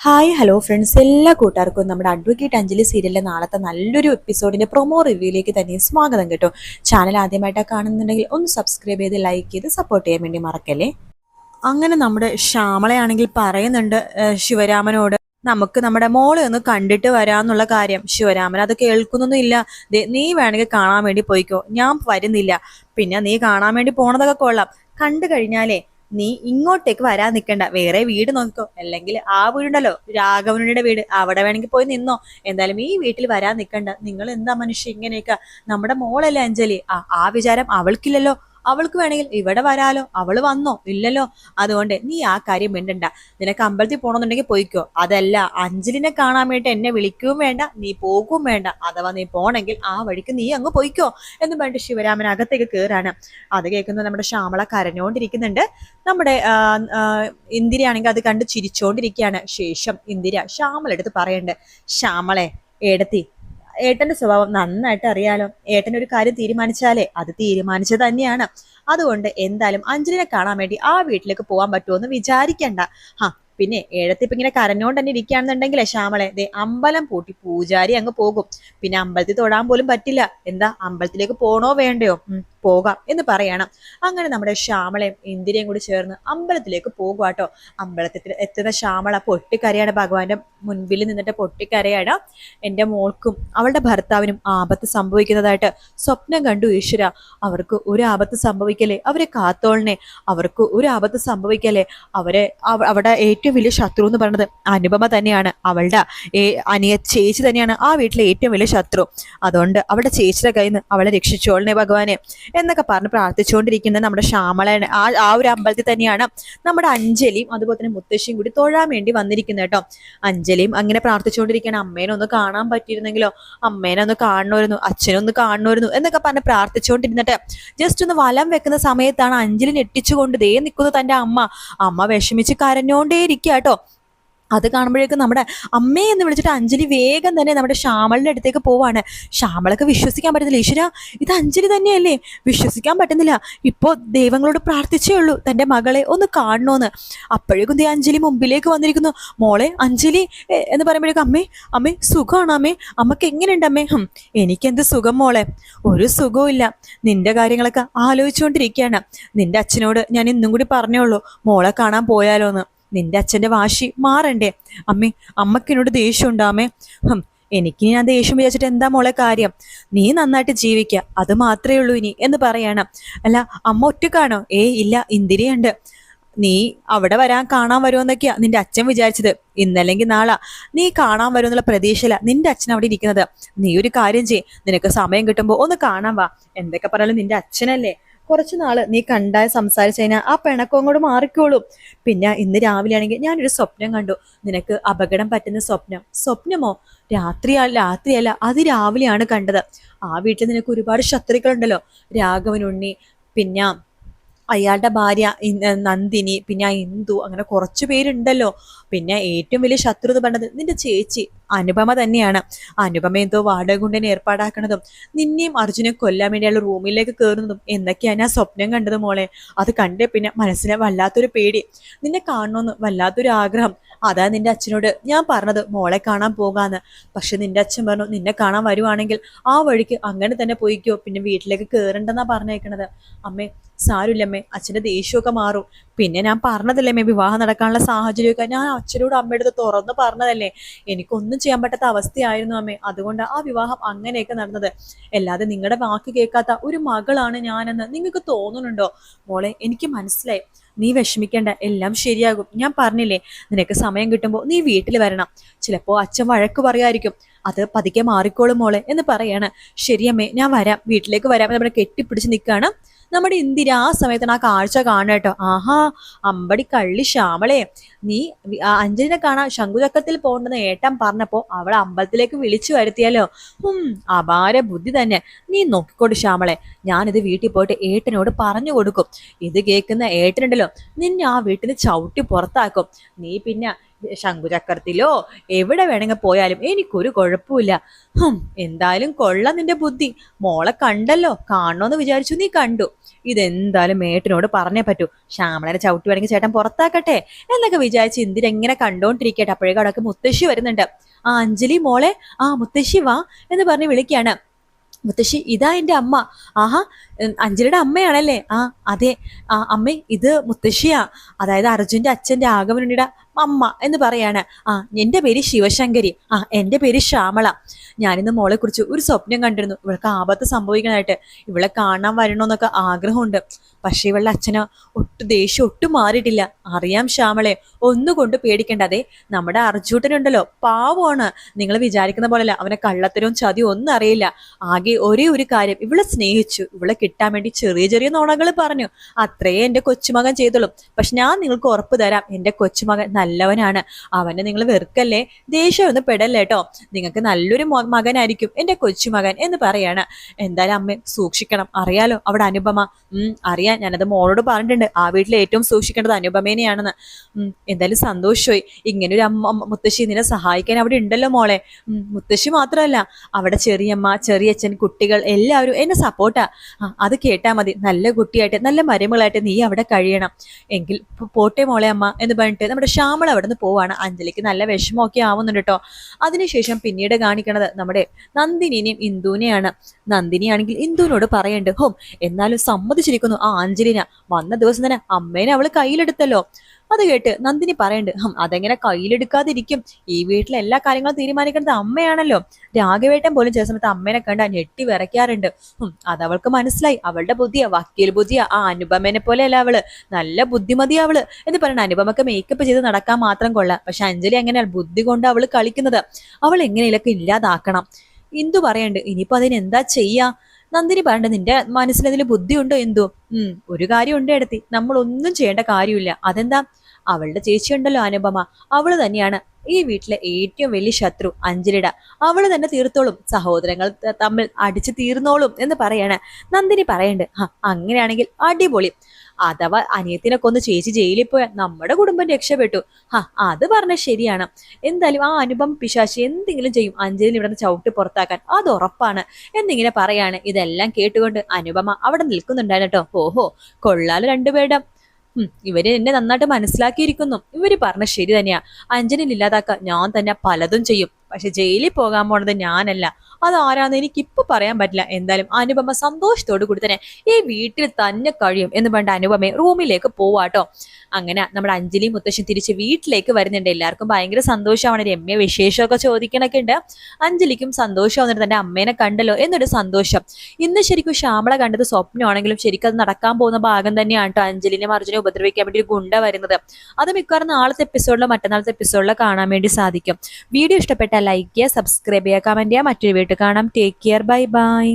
Hi hello friends, എല്ലാ കൂട്ടുകാർക്കും നമ്മുടെ അഡ്വക്കേറ്റ് അഞ്ജലി സീരിയലിലെ നാളത്തെ നല്ലൊരു എപ്പിസോഡിന്റെ പ്രൊമോ റിവ്യൂയിലേക്ക് തന്നെ സ്വാഗതം കേട്ടോ. ചാനൽ ആദ്യമായിട്ടാണ് കാണുന്നുണ്ടെങ്കിൽ ഒന്ന് സബ്സ്ക്രൈബ് ചെയ്ത് ലൈക്ക് ചെയ്ത് സപ്പോർട്ട് ചെയ്യാൻ വേണ്ടി മറക്കല്ലേ. അങ്ങനെ നമ്മുടെ ശ്യാമളയാണെങ്കിൽ പറയുന്നുണ്ട് ശിവരാമനോട്, നമുക്ക് നമ്മുടെ മോളെ ഒന്ന് കണ്ടിട്ട് വരാന്നുള്ള കാര്യം. ശിവരാമൻ അത് കേൾക്കുന്നൊന്നും ഇല്ല. നീ വേണമെങ്കിൽ കാണാൻ വേണ്ടി പോയിക്കോ, ഞാൻ വരുന്നില്ല. പിന്നെ നീ കാണാൻ വേണ്ടി പോണതൊക്കെ കൊള്ളാം, കണ്ടു കഴിഞ്ഞാലേ നീ ഇങ്ങോട്ടേക്ക് വരാൻ നിൽക്കണ്ട, വേറെ വീട് നോക്കിക്കോ. അല്ലെങ്കിൽ ആ വീടുണ്ടല്ലോ രാഘവനുടെ വീട്, അവിടെ വേണമെങ്കിൽ പോയി നിന്നോ. എന്തായാലും ഈ വീട്ടിൽ വരാൻ നിൽക്കണ്ട. നിങ്ങൾ എന്താ മനുഷ്യ ഇങ്ങനെയൊക്കെ? നമ്മുടെ മോളല്ലേ അഞ്ജലി, ആ വിചാരം അവൾക്കില്ലല്ലോ. അവൾക്ക് വേണമെങ്കിൽ ഇവിടെ വരാലോ. അവള് വന്നോ? ഇല്ലല്ലോ. അതുകൊണ്ട് നീ ആ കാര്യം മിണ്ടണ്ട. നിനക്ക് അമ്പലത്തിൽ പോകണമെന്നുണ്ടെങ്കിൽ പോയിക്കോ. അതല്ല, അഞ്ജലിനെ കാണാൻ വേണ്ടി എന്നെ വിളിക്കുകയും വേണ്ട, നീ പോകുകയും വേണ്ട. അഥവാ നീ പോണെങ്കിൽ ആ വഴിക്ക് നീ അങ്ങ് പോയിക്കോ എന്ന് പറഞ്ഞിട്ട് ശിവരാമൻ അകത്തേക്ക് കയറാണ്. അത് കേൾക്കുന്നത് നമ്മുടെ ശ്യാമള കരഞ്ഞോണ്ടിരിക്കുന്നുണ്ട്. നമ്മുടെ ഇന്ദിരയാണെങ്കിൽ അത് കണ്ട് ചിരിച്ചോണ്ടിരിക്കുകയാണ്. ശേഷം ഇന്ദിര ശ്യാമളെടുത്ത് പറയണ്ട്, ശ്യാമളെ ഏടത്തി, ഏട്ടന്റെ സ്വഭാവം നന്നായിട്ട് അറിയാലോ. ഏട്ടൻ ഒരു കാര്യം തീരുമാനിച്ചാലേ അത് തീരുമാനിച്ചത് തന്നെയാണ്. അതുകൊണ്ട് എന്തായാലും അഞ്ജലിനെ കാണാൻ വേണ്ടി ആ വീട്ടിലേക്ക് പോകാൻ പറ്റുമോ എന്ന് വിചാരിക്കണ്ട. പിന്നെ ഏഴത്തിപ്പ് ഇങ്ങനെ കരഞ്ഞോണ്ട് തന്നെ ഇരിക്കുകയാണെന്നുണ്ടെങ്കിലേ ശ്യാമളെ, അമ്പലം പൂട്ടി പൂജാരി അങ്ങ് പോകും. പിന്നെ അമ്പലത്തിൽ തൊടാൻ പോലും പറ്റില്ല. എന്താ, അമ്പലത്തിലേക്ക് പോണോ വേണ്ടയോ? പോകാം എന്ന് പറയണം. അങ്ങനെ നമ്മുടെ ശ്യാമളയും ഇന്ദിരയും കൂടി ചേർന്ന് അമ്പലത്തിലേക്ക് പോകുവാട്ടോ. അമ്പലത്തിൽ എത്തുന്ന ശ്യാമള പൊട്ടിക്കരയാണ്. ഭഗവാന്റെ മുൻപിൽ നിന്നിട്ട് പൊട്ടിക്കരയാണ്. എൻ്റെ മോൾക്കും അവളുടെ ഭർത്താവിനും ആപത്ത് സംഭവിക്കുന്നതായിട്ട് സ്വപ്നം കണ്ടു. ഈശ്വര, അവർക്ക് ഒരു ആപത്ത് സംഭവിക്കല്ലേ, അവരെ കാത്തോളനെ. അവർക്ക് ഒരു ആപത്ത് സംഭവിക്കല്ലേ. അവിടെ ഏറ്റവും വലിയ ശത്രു എന്ന് പറയുന്നത് അനുപമ തന്നെയാണ്. അവളുടെ ചേച്ചി തന്നെയാണ് ആ വീട്ടിലെ ഏറ്റവും വലിയ ശത്രു. അതുകൊണ്ട് അവളുടെ ചേച്ചിയുടെ കയ്യിൽ നിന്ന് അവളെ രക്ഷിച്ചോളനെ ഭഗവാനെ എന്നൊക്കെ പറഞ്ഞ് പ്രാർത്ഥിച്ചുകൊണ്ടിരിക്കുന്ന നമ്മുടെ ശ്യാമള ആ ഒരു അമ്പലത്തിൽ തന്നെയാണ് നമ്മുടെ അഞ്ജലിയും അതുപോലെ തന്നെ മുത്തശ്ശിയും കൂടി തൊഴാൻ വേണ്ടി വന്നിരിക്കുന്നത് കേട്ടോ. അഞ്ജലിയും അങ്ങനെ പ്രാർത്ഥിച്ചുകൊണ്ടിരിക്കുകയാണ്. അമ്മേനെ ഒന്ന് കാണാൻ പറ്റിയിരുന്നെങ്കിലോ, അമ്മേനെ ഒന്ന് കാണണമായിരുന്നു, അച്ഛനെ ഒന്ന് കാണണമായിരുന്നു എന്നൊക്കെ പറഞ്ഞ് പ്രാർത്ഥിച്ചുകൊണ്ടിരുന്നിട്ട് ജസ്റ്റ് ഒന്ന് വലം വെക്കുന്ന സമയത്താണ് അഞ്ജലി ഞെട്ടിച്ചുകൊണ്ട് നിൽക്കുന്നത് തന്റെ അമ്മ വിഷമിച്ച് കരഞ്ഞോണ്ടേ ഇരിക്കുക കേട്ടോ. അത് കാണുമ്പോഴേക്കും നമ്മുടെ അമ്മയെ എന്ന് വിളിച്ചിട്ട് അഞ്ജലി വേഗം തന്നെ നമ്മുടെ ശ്യാമളിന്റെ അടുത്തേക്ക് പോവാണ്. ശ്യാമളക്ക് വിശ്വസിക്കാൻ പറ്റുന്നില്ല. ഈശ്വര, ഇത് അഞ്ജലി തന്നെയല്ലേ? വിശ്വസിക്കാൻ പറ്റുന്നില്ല. ഇപ്പോ ദൈവങ്ങളോട് പ്രാർത്ഥിച്ചേ ഉള്ളൂ തന്റെ മകളെ ഒന്ന് കാണണോന്ന്. അപ്പോഴേക്കും അഞ്ജലി മുമ്പിലേക്ക് വന്നിരിക്കുന്നു. മോളെ അഞ്ജലി എന്ന് പറയുമ്പോഴേക്കും, അമ്മേ സുഖമാണോ അമ്മേ? അമ്മക്ക് എങ്ങനെയുണ്ട് അമ്മേ? എനിക്കെന്ത് സുഖം മോളെ, ഒരു സുഖവും ഇല്ല. നിന്റെ കാര്യങ്ങളൊക്കെ ആലോചിച്ചുകൊണ്ടിരിക്കുകയാണ്. നിന്റെ അച്ഛനോട് ഞാൻ ഇന്നും കൂടി പറഞ്ഞോളൂ മോളെ കാണാൻ പോയാലോന്ന്. നിന്റെ അച്ഛന്റെ വാശി മാറണ്ടേ അമ്മേ? അമ്മക്കിനോട് ദേഷ്യം ഉണ്ടാമേ? എനിക്ക് ഞാൻ ദേഷ്യം വിചാരിച്ചിട്ട് എന്താ മോളെ കാര്യം? നീ നന്നായിട്ട് ജീവിക്കുക, അത് മാത്രമേ ഉള്ളൂ ഇനി എന്ന് പറയണം. അല്ല, അമ്മ ഒറ്റക്കാണോ? ഇല്ല, ഇന്ദിരയുണ്ട്. നീ അവിടെ കാണാൻ വരുമെന്നൊക്കെയാ നിന്റെ അച്ഛൻ വിചാരിച്ചത്. ഇന്നല്ലെങ്കിൽ നാളെ നീ കാണാൻ വരുമെന്നുള്ള പ്രതീക്ഷയില്ല നിന്റെ അച്ഛൻ അവിടെ ഇരിക്കുന്നത്. നീ ഒരു കാര്യം ചെയ്യ്, നിനക്ക് സമയം കിട്ടുമ്പോ ഒന്ന് കാണാൻ വാ. എന്തൊക്കെ പറയാലും നിന്റെ അച്ഛനല്ലേ. കുറച്ചു നാള് നീ കണ്ടാൽ സംസാരിച്ചു കഴിഞ്ഞാൽ ആ പിണക്കം അങ്ങോട്ട് മാറിക്കോളും. പിന്നെ ഇന്ന് രാവിലെ ആണെങ്കിൽ ഞാനൊരു സ്വപ്നം കണ്ടു. നിനക്ക് അപകടം പറ്റുന്ന സ്വപ്നമോ? രാത്രിയല്ല, അത് രാവിലെയാണ് കണ്ടത്. ആ വീട്ടിൽ നിനക്ക് ഒരുപാട് ശത്രുക്കളുണ്ടല്ലോ. രാഘവനുണ്ണി, പിന്നെ അയാളുടെ ഭാര്യ നന്ദിനി, പിന്നെ ഇന്ദു, അങ്ങനെ കുറച്ചു പേരുണ്ടല്ലോ. പിന്നെ ഏറ്റവും വലിയ ശത്രുത പറഞ്ഞത് നിന്റെ ചേച്ചി അനുപമ തന്നെയാണ്. അനുപമ എന്തോ വാടക കൊണ്ടിനെ ഏർപ്പാടാക്കണതും നിന്നെയും അർജുനെ കൊല്ലാൻ വേണ്ടിയുള്ള റൂമിലേക്ക് കയറുന്നതും എന്തൊക്കെയാണ് ഞാൻ സ്വപ്നം കണ്ടത് മോളെ. അത് കണ്ടേ പിന്നെ മനസ്സിനെ വല്ലാത്തൊരു പേടി, നിന്നെ കാണണമെന്ന് വല്ലാത്തൊരു ആഗ്രഹം. അതാ നിന്റെ അച്ഛനോട് ഞാൻ പറഞ്ഞത് മോളെ കാണാൻ പോകാന്ന്. പക്ഷെ നിന്റെ അച്ഛൻ പറഞ്ഞു നിന്നെ കാണാൻ വരുവാണെങ്കിൽ ആ വഴിക്ക് അങ്ങനെ തന്നെ പോയിക്കോ, പിന്നെ വീട്ടിലേക്ക് കയറണ്ടെന്നാ പറഞ്ഞേക്കണത്. അമ്മേ സാരമില്ലമ്മേ, അച്ഛന്റെ ദേഷ്യമൊക്കെ മാറും. പിന്നെ ഞാൻ പറഞ്ഞതല്ലേ വിവാഹം നടക്കാനുള്ള സാഹചര്യമൊക്കെ ഞാൻ അച്ഛനോട് അമ്മയുടെ അടുത്ത് തുറന്ന് പറഞ്ഞതല്ലേ. എനിക്കൊന്നും ചെയ്യാൻ പറ്റാത്ത അവസ്ഥയായിരുന്നു അമ്മേ. അതുകൊണ്ട് ആ വിവാഹം അങ്ങനെയൊക്കെ നടന്നത്. അല്ലാതെ നിങ്ങളുടെ വാക്ക് കേൾക്കാത്ത ഒരു മകളാണ് ഞാനെന്ന് നിങ്ങൾക്ക് തോന്നുന്നുണ്ടോ മോളെ? എനിക്ക് മനസ്സിലായി, നീ വിഷമിക്കേണ്ട, എല്ലാം ശരിയാകും. ഞാൻ പറഞ്ഞില്ലേ, നിനക്ക് സമയം കിട്ടുമ്പോൾ നീ വീട്ടിൽ വരണം. ചിലപ്പോ അച്ഛൻ വഴക്ക് പറയായിരിക്കും, അത് പതുക്കെ മാറിക്കോളും മോളെ എന്ന് പറയാണ്. ശരിയമ്മേ, ഞാൻ വരാം, വീട്ടിലേക്ക് വരാം. നമ്മളെ കെട്ടിപ്പിടിച്ച് നിൽക്കുകയാണ് നമ്മുടെ ഇന്ദിര. ആ സമയത്താണ് ആ കാഴ്ച കാണുക കേട്ടോ. ആഹാ, അമ്പടി കള്ളി ശ്യാമളെ, നീ അഞ്ജലിനെ കാണാൻ ശംഖുചക്രത്തിൽ പോകണ്ടെന്ന് ഏട്ടൻ പറഞ്ഞപ്പോ അവളെ അമ്പലത്തിലേക്ക് വിളിച്ചു വരുത്തിയാലോ. അപാര ബുദ്ധി തന്നെ. നീ നോക്കിക്കോട് ശ്യാമളെ, ഞാനിത് വീട്ടിൽ പോയിട്ട് ഏട്ടനോട് പറഞ്ഞു കൊടുക്കും. ഇത് കേൾക്കുന്ന ഏട്ടനുണ്ടല്ലോ നിന്നെ ആ വീട്ടിൽ ചവിട്ടി പുറത്താക്കും. നീ പിന്നെ ശംഖുചക്രത്തിലോ എവിടെ വേണമെങ്കിൽ പോയാലും എനിക്കൊരു കുഴപ്പമില്ല. എന്തായാലും കൊള്ളാം നിന്റെ ബുദ്ധി. മോളെ കണ്ടല്ലോ, കാണണോന്ന് വിചാരിച്ചു, നീ കണ്ടു. ഇതെന്തായാലും മേട്ടനോട് പറഞ്ഞേ പറ്റൂ. ശ്യാമളനെ ചവിട്ടി വേണമെങ്കിൽ ചേട്ടൻ പുറത്താക്കട്ടെ എന്നൊക്കെ വിചാരിച്ച് ഇന്ദിര എങ്ങനെ കണ്ടോണ്ടിരിക്കട്ടെ. അപ്പോഴേക്കും അവിടേക്ക് മുത്തശ്ശി വരുന്നുണ്ട്. ആ അഞ്ജലി മോളെ, ആ മുത്തശ്ശി വാ എന്ന് പറഞ്ഞ് വിളിക്കാണ്. മുത്തശ്ശി, ഇതാ എന്റെ അമ്മ. ആഹാ, അഞ്ജലിയുടെ അമ്മയാണല്ലേ? ആ അതെ. ആ അമ്മേ, ഇത് മുത്തശ്ശിയാ, അതായത് അർജുന്റെ അച്ഛന്റെ ആഗമനുണ്ണിയുടെ അമ്മ എന്ന് പറയാണ്. ആ, എന്റെ പേര് ശിവശങ്കരി. ആ, എന്റെ പേര് ശ്യാമള. ഞാനിന്ന് മോളെ കുറിച്ച് ഒരു സ്വപ്നം കണ്ടിരുന്നു. ഇവൾക്ക് ആപത്ത് സംഭവിക്കാനായിട്ട്. ഇവളെ കാണാൻ വരണമെന്നൊക്കെ ആഗ്രഹമുണ്ട്. പക്ഷെ ഇവളുടെ അച്ഛന് ദേഷ്യം ഒട്ടും മാറിയിട്ടില്ല. അറിയാം ശ്യാമളെ, ഒന്നുകൊണ്ട് പേടിക്കേണ്ടതേ. നമ്മുടെ അർജുട്ടനുണ്ടല്ലോ, പാവമാണ്. നിങ്ങൾ വിചാരിക്കുന്ന പോലെയല്ല, അവനെ കള്ളത്തരവും ചതിയും ഒന്നും അറിയില്ല. ആകെ ഒരേ ഒരു കാര്യം, ഇവളെ സ്നേഹിച്ചു. ഇവളെ കിട്ടാൻ വേണ്ടി ചെറിയ ചെറിയ നുണകൾ പറഞ്ഞു. അത്രയേ എന്റെ കൊച്ചുമകൻ ചെയ്തുള്ളൂ. പക്ഷെ ഞാൻ നിങ്ങൾക്ക് ഉറപ്പ് തരാം, എന്റെ കൊച്ചുമകൻ നല്ലവനാണ്. അവനെ നിങ്ങൾ വെറുക്കല്ലേ, ദേഷ്യം ഒന്ന് പെടല്ലേ കേട്ടോ. നിങ്ങൾക്ക് നല്ലൊരു മകനായിരിക്കും എന്റെ കൊച്ചുമകൻ എന്ന് പറയാണ്. എന്തായാലും അമ്മ സൂക്ഷിക്കണം. അറിയാലോ അവിടെ അനുപമ. അറിയാം, ഞാനത് മോളോട് പറഞ്ഞിട്ടുണ്ട്. ആ വീട്ടിൽ ഏറ്റവും സൂക്ഷിക്കേണ്ടത് അനുപമേനെയാണെന്ന്. എന്തായാലും സന്തോഷമായി. ഇങ്ങനൊരു അമ്മ മുത്തശ്ശി നിന്നെ സഹായിക്കാൻ അവിടെ ഉണ്ടല്ലോ മോളെ. മുത്തശ്ശി മാത്രമല്ല, അവിടെ ചെറിയമ്മ, ചെറിയച്ഛൻ, കുട്ടികൾ എല്ലാവരും എന്നെ സപ്പോർട്ടാ. അത് കേട്ടാ മതി. നല്ല കുട്ടിയായിട്ട് നല്ല മരുമകളായിട്ട് നീ അവിടെ കഴിയണം. എങ്കിൽ പോട്ടെ മോളെ അമ്മ എന്ന് പറഞ്ഞിട്ട് നമ്മുടെ ശ്യാമള അവിടെ നിന്ന് പോവാണ്. അഞ്ജലിക്ക് നല്ല വിഷമമൊക്കെ ആവുന്നുണ്ട് കേട്ടോ. അതിനുശേഷം പിന്നീട് കാണിക്കണത് നമ്മുടെ നന്ദിനിനെയും ഇന്ദുവിനെയാണ്. നന്ദിനിയാണെങ്കിൽ ഇന്ദുവിനോട് പറയണ്ട്, എന്നാലും സമ്മതിച്ചിരിക്കുന്നു ആ അഞ്ജലിന. വന്ന ദിവസം തന്നെ അമ്മേനെ അവള് കയ്യിലെടുത്തല്ലോ. അത് കേട്ട് നന്ദിനി പറയണ്ട്, അതെങ്ങനെ കയ്യിലെടുക്കാതിരിക്കും? ഈ വീട്ടിലെ എല്ലാ കാര്യങ്ങളും തീരുമാനിക്കുന്നത് അമ്മയാണല്ലോ. രാഘവേട്ടൻ പോലും ചില സമയത്ത് അമ്മേനെ കണ്ട ഞെട്ടി വിറയ്ക്കാറുണ്ട്. അതവൾക്ക് മനസ്സിലായി. അവളുടെ ബുദ്ധിയാ, വക്കീൽ ബുദ്ധിയാ. ആ അനുപമനെ പോലെയല്ല അവള്, നല്ല ബുദ്ധിമതിയാ അവള് എന്ന് പറയണ. അനുപമക്ക് മേക്കപ്പ് ചെയ്ത് നടക്കാൻ മാത്രം കൊള്ളാം. പക്ഷെ അഞ്ജലി അങ്ങനെയാണ്, ബുദ്ധി കൊണ്ട് അവള് കളിക്കുന്നത്. അവൾ എങ്ങനെയൊക്കെ ഇല്ലാതാക്കണം. ഇന്ദു പറയണ്ട്, ഇനിയിപ്പോ അതിനെന്താ ചെയ്യാ? നന്ദിനി പറയണ്ട, നിന്റെ മനസ്സിലതിൽ ബുദ്ധിയുണ്ടോ എന്തു? ഒരു കാര്യം ഉണ്ട് എടുത്തി, നമ്മൾ ഒന്നും ചെയ്യേണ്ട കാര്യമില്ല. അതെന്താ? അവളുടെ ചേച്ചി ഉണ്ടല്ലോ അനുപമ, അവള് തന്നെയാണ് ഈ വീട്ടിലെ ഏറ്റവും വലിയ ശത്രു അഞ്ജലിയുടെ. അവള് തന്നെ തീർത്തോളും, സഹോദരങ്ങൾ തമ്മിൽ അടിച്ചു തീർന്നോളും എന്ന് പറയാണ്. നന്ദിനി പറയണ്ട്, അങ്ങനെയാണെങ്കിൽ അടിപൊളി. അഥവാ അനിയത്തിനെ കൊന്ന് ചേച്ചി ജയിലിൽ പോയാൽ നമ്മുടെ കുടുംബം രക്ഷപ്പെട്ടു. അത് പറഞ്ഞ ശരിയാണ്. എന്തായാലും ആ അനുപമ പിശാചി എന്തെങ്കിലും ചെയ്യും അഞ്ജലിനെ ഇവിടെ നിന്ന് ചവിട്ടി പുറത്താക്കാൻ, അത് ഉറപ്പാണ് എന്നിങ്ങനെ പറയാണ്. ഇതെല്ലാം കേട്ടുകൊണ്ട് അനുപമ അവിടെ നിൽക്കുന്നുണ്ടായിരുന്നു കേട്ടോ. ഓഹോ, കൊള്ളാല് രണ്ടുപേരുടെ. ഇവര് എന്നെ നന്നായിട്ട് മനസ്സിലാക്കിയിരിക്കുന്നു. ഇവര് പറഞ്ഞ ശരി തന്നെയാ. അഞ്ജലിനെ ഇല്ലാതാക്കാൻ ഞാൻ തന്നെ പലതും ചെയ്യും. പക്ഷെ ജയിലിൽ പോകാൻ പോണത് ഞാനല്ല. അതാരാന്ന് എനിക്കിപ്പോ പറയാൻ പറ്റില്ല. എന്തായാലും അനുപമ സന്തോഷത്തോടു കൂടി തന്നെ ഈ വീട്ടിൽ തന്നെ കഴിയും എന്ന് പറഞ്ഞ അനുപമയെ റൂമിലേക്ക് പോവാട്ടോ. അങ്ങനെ നമ്മുടെ അഞ്ജലി മുത്തശ്ശൻ തിരിച്ച് വീട്ടിലേക്ക് വരുന്നുണ്ട്. എല്ലാവർക്കും ഭയങ്കര സന്തോഷമാണ്. രമ്യ വിശേഷമൊക്കെ ചോദിക്കണൊക്കെ ഉണ്ട്. അഞ്ജലിക്കും സന്തോഷമാവുന്നുണ്ട്, തന്റെ അമ്മേനെ കണ്ടല്ലോ എന്നൊരു സന്തോഷം. ഇന്ന് ശരിക്കും ശ്യാമള കണ്ടത് സ്വപ്നമാണെങ്കിലും ശരിക്കും അത് നടക്കാൻ പോകുന്ന ഭാഗം തന്നെയാണ് കേട്ടോ. അഞ്ജലിനെ അർജുനെ ഉപദ്രവിക്കാൻ വേണ്ടി ഒരു ഗുണ്ട വരുന്നത്. അത് മിക്കവാറും നാളത്തെ എപ്പിസോഡിലോ മറ്റന്നാളത്തെ എപ്പിസോഡിലോ കാണാൻ വേണ്ടി സാധിക്കും. വീഡിയോ ഇഷ്ടപ്പെട്ട ലൈക്ക് ചെയ്യുക, സബ്സ്ക്രൈബ് ചെയ്യുക, കമന്റ് ചെയ്യുക. മറ്റൊരു വീട്ടിൽ കാണാം. Take care, bye bye.